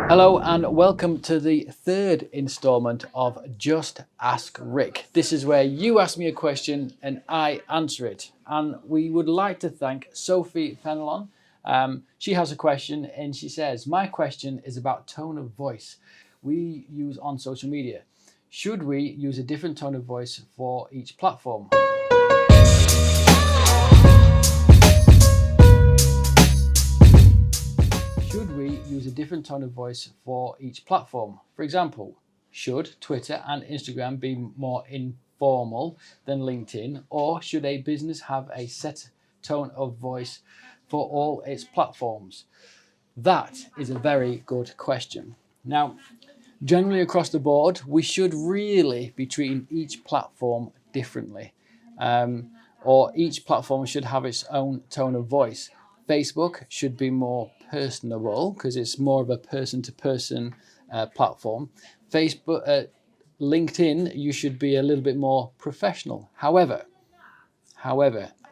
Hello and welcome to the third installment of Just Ask Rick. This is where you ask me a question and I answer it. And we would like to thank Sophie Fenelon. She has a question and she says, my question is about tone of voice we use on social media. Should we use a different tone of voice for each platform? Should we use a different tone of voice for each platform? For example, should Twitter and Instagram be more informal than LinkedIn, or should a business have a set tone of voice for all its platforms? That is a very good question. Now, generally across the board, we should really be treating each platform differently, or each platform should have its own tone of voice. Facebook should be more personable because it's more of a person-to-person platform. LinkedIn, you should be a little bit more professional. However,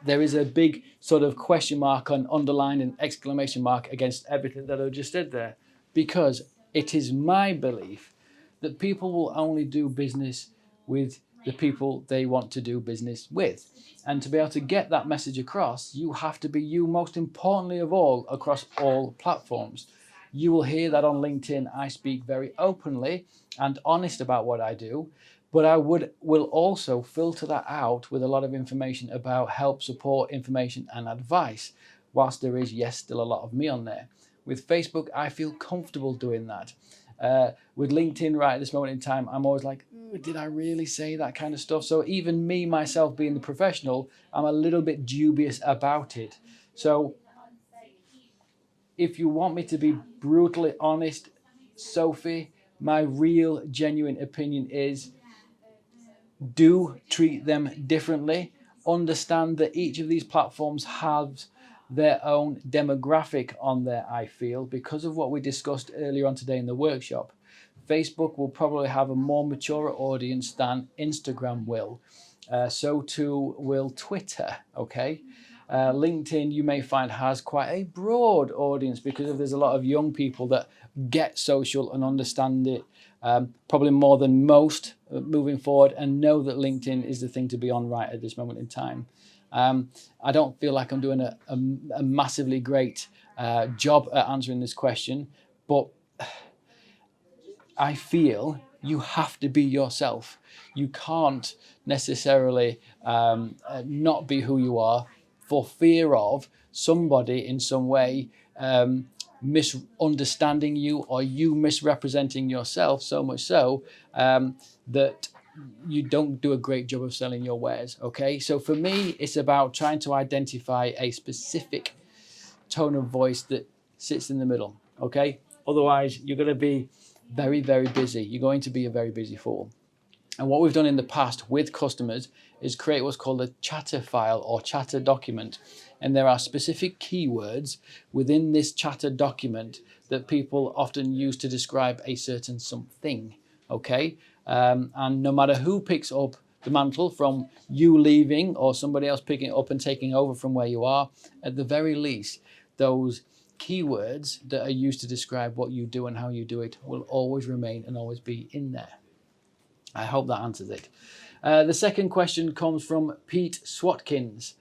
there is a big sort of question mark on underline and exclamation mark against everything that I just said there, because it is my belief that people will only do business with the people they want to do business with. And to be able to get that message across, you have to be you, most importantly of all, across all platforms. You will hear that on LinkedIn, I speak very openly and honest about what I do, but I will also filter that out with a lot of information about help, support, information and advice, whilst there is, yes, still a lot of me on there. With Facebook, I feel comfortable doing that. With LinkedIn right at this moment in time, I'm always like, did I really say that kind of stuff? So even me, myself being the professional, I'm a little bit dubious about it. So if you want me to be brutally honest, Sophie, my real genuine opinion is do treat them differently. Understand that each of these platforms has their own demographic on there, I feel, because of what we discussed earlier on today in the workshop. Facebook will probably have a more mature audience than Instagram will. So too will Twitter, okay? LinkedIn, you may find, has quite a broad audience because there's a lot of young people that get social and understand it probably more than most moving forward, and know that LinkedIn is the thing to be on right at this moment in time. I don't feel like I'm doing a massively great job at answering this question, but I feel you have to be yourself. You can't necessarily not be who you are for fear of somebody in some way misunderstanding you, or you misrepresenting yourself, so much so that you don't do a great job of selling your wares. Okay, so for me, it's about trying to identify a specific tone of voice that sits in the middle. Okay, otherwise you're going to be very, very busy. You're going to be a very busy fool. And what we've done in the past with customers is create what's called a chatter file or chatter document. And there are specific keywords within this chatter document that people often use to describe a certain something. Okay. And no matter who picks up the mantle, from you leaving or somebody else picking it up and taking over from where you are, at the very least, those keywords that are used to describe what you do and how you do it will always remain and always be in there. I hope that answers it. The second question comes from Pete Swatkins.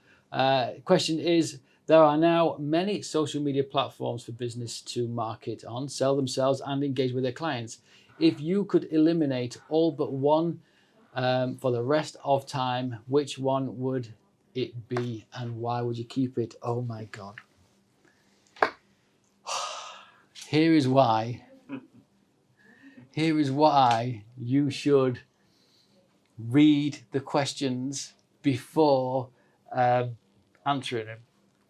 Question is, there are now many social media platforms for business to market on, sell themselves and engage with their clients. If you could eliminate all but one for the rest of time, which one would it be and why would you keep it? Oh my God. Here is why you should read the questions before answering them.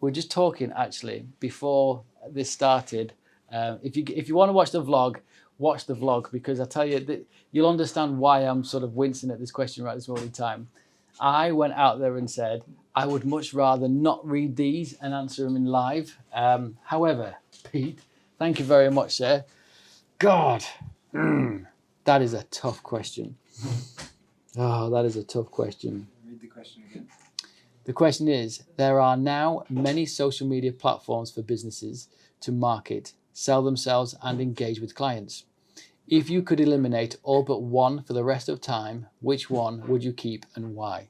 We're just talking actually before this started. If you want to watch the vlog, because I tell you that you'll understand why I'm sort of wincing at this question right this moment in time. I went out there and said I would much rather not read these and answer them in live. However, Pete, thank you very much, sir. God, that is a tough question. Oh, that is a tough question. Read the question again. The question is, there are now many social media platforms for businesses to market sell themselves, and engage with clients. If you could eliminate all but one for the rest of time, which one would you keep and why?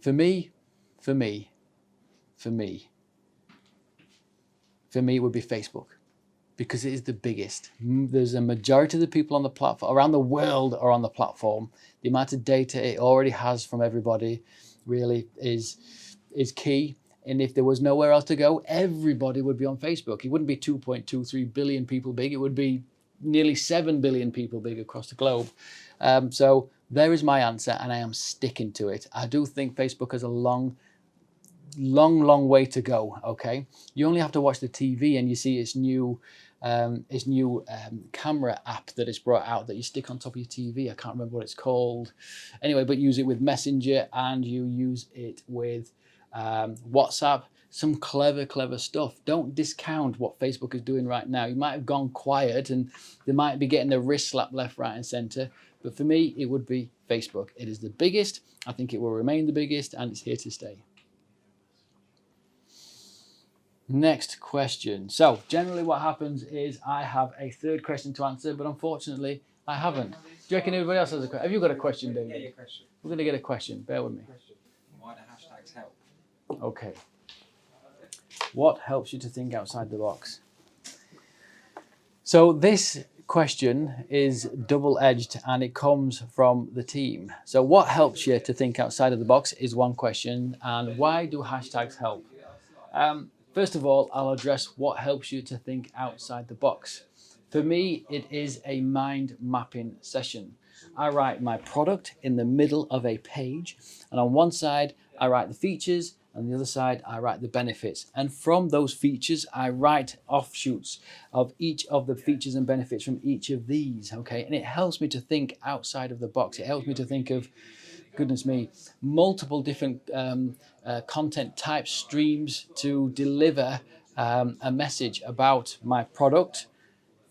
For me, it would be Facebook, because it is the biggest. There's a majority of the people on the platform around the world are on the platform. The amount of data it already has from everybody really is key. And if there was nowhere else to go, everybody would be on Facebook. It wouldn't be 2.23 billion people big. It would be nearly 7 billion people big across the globe. So there is my answer, and I am sticking to it. I do think Facebook has a long way to go. Okay, you only have to watch the TV and you see its new camera app that is brought out that you stick on top of your TV. I can't remember what it's called. Anyway, but use it with Messenger and you use it with WhatsApp. Some clever stuff. Don't discount what Facebook is doing right now. You might have gone quiet and they might be getting a wrist slap left, right and center. But for me, it would be Facebook. It is the biggest. I think it will remain the biggest, and it's here to stay. Next question. So generally what happens is I have a third question to answer, but unfortunately I haven't. Do you reckon everybody else has a question? Have you got a question, David? Yeah, your question. We're going to get a question. Bear with me. Why do hashtags help? Okay. What helps you to think outside the box? So this question is double-edged, and it comes from the team. So what helps you to think outside of the box is one question, and why do hashtags help? First of all, I'll address what helps you to think outside the box. For me, it is a mind mapping session. I write my product in the middle of a page, and on one side I write the features, and the other side I write the benefits. And from those features I write offshoots of each of the features and benefits from each of these. Okay, and it helps me to think outside of the box. It helps me to think of, goodness me, multiple different content type streams to deliver a message about my product,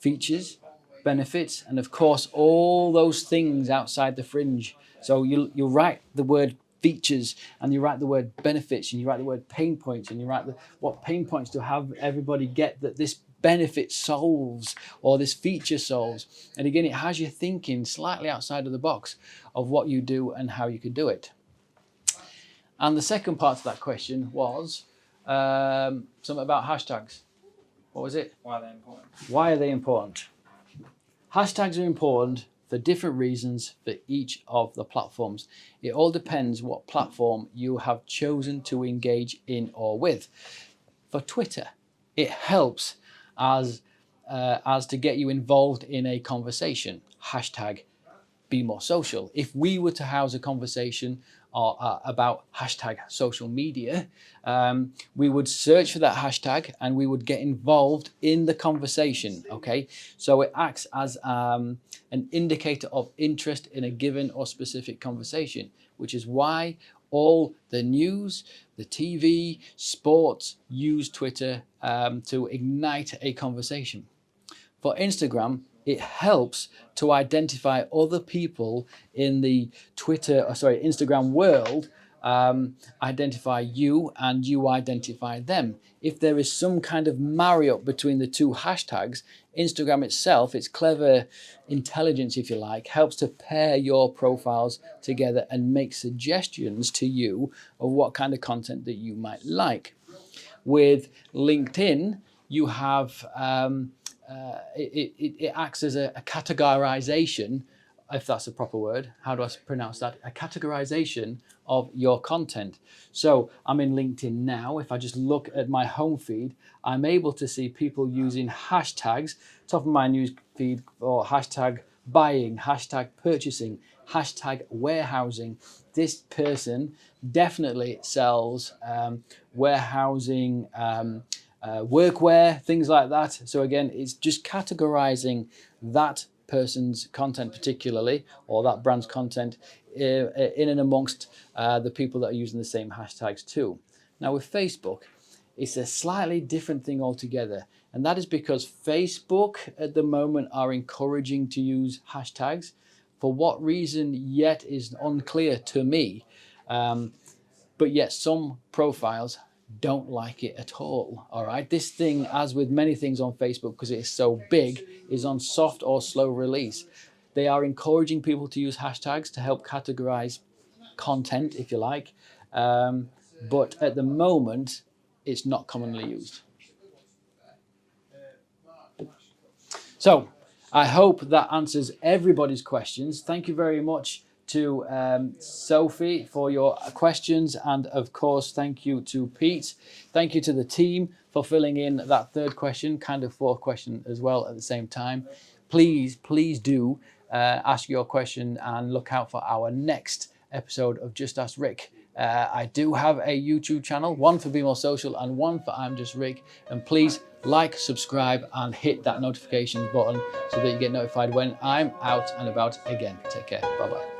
features, benefits, and of course all those things outside the fringe. So you write the word features, and you write the word benefits, and you write the word pain points, and you write what pain points to have everybody get that this benefit solves or this feature solves. And again, it has you thinking slightly outside of the box of what you do and how you can do it. And the second part of that question was something about hashtags. What was it? Why are they important? Why are they important? Hashtags are important for different reasons for each of the platforms. It all depends what platform you have chosen to engage in or with. For Twitter, it helps as to get you involved in a conversation. Hashtag be more social. If we were to house a conversation about hashtag social media, we would search for that hashtag and we would get involved in the conversation. Okay, so it acts as an indicator of interest in a given or specific conversation, which is why all the news, the TV, sports use Twitter to ignite a conversation. For Instagram, it helps to identify other people in the Instagram world, identify you and you identify them. If there is some kind of marry-up between the two hashtags, Instagram itself, its clever intelligence, if you like, helps to pair your profiles together and make suggestions to you of what kind of content that you might like. With LinkedIn, you have it acts as a categorization, if that's a proper word. How do I pronounce that? A categorization of your content. So I'm in LinkedIn now. If I just look at my home feed, I'm able to see people using hashtags, top of my news feed, or hashtag buying, hashtag purchasing, hashtag warehousing. This person definitely sells warehousing, workwear, things like that. So again, it's just categorizing that person's content particularly, or that brand's content in and amongst the people that are using the same hashtags too. Now with Facebook, it's a slightly different thing altogether, and that is because Facebook at the moment are encouraging to use hashtags. For what reason yet is unclear to me, But yet some profiles don't like it at all. All right. This thing, as with many things on Facebook, because it is so big, is on soft or slow release. They are encouraging people to use hashtags to help categorize content, if you like. But at the moment, it's not commonly used. So I hope that answers everybody's questions. Thank you very much to Sophie for your questions, and of course thank you to Pete. Thank you to the team for filling in that third question, kind of fourth question as well at the same time. Please do ask your question and look out for our next episode of Just Ask Rick. I do have a YouTube channel, one for Be More Social and one for I'm Just Rick, and please like, subscribe and hit that notification button so that you get notified when I'm out and about again. Take care. Bye bye.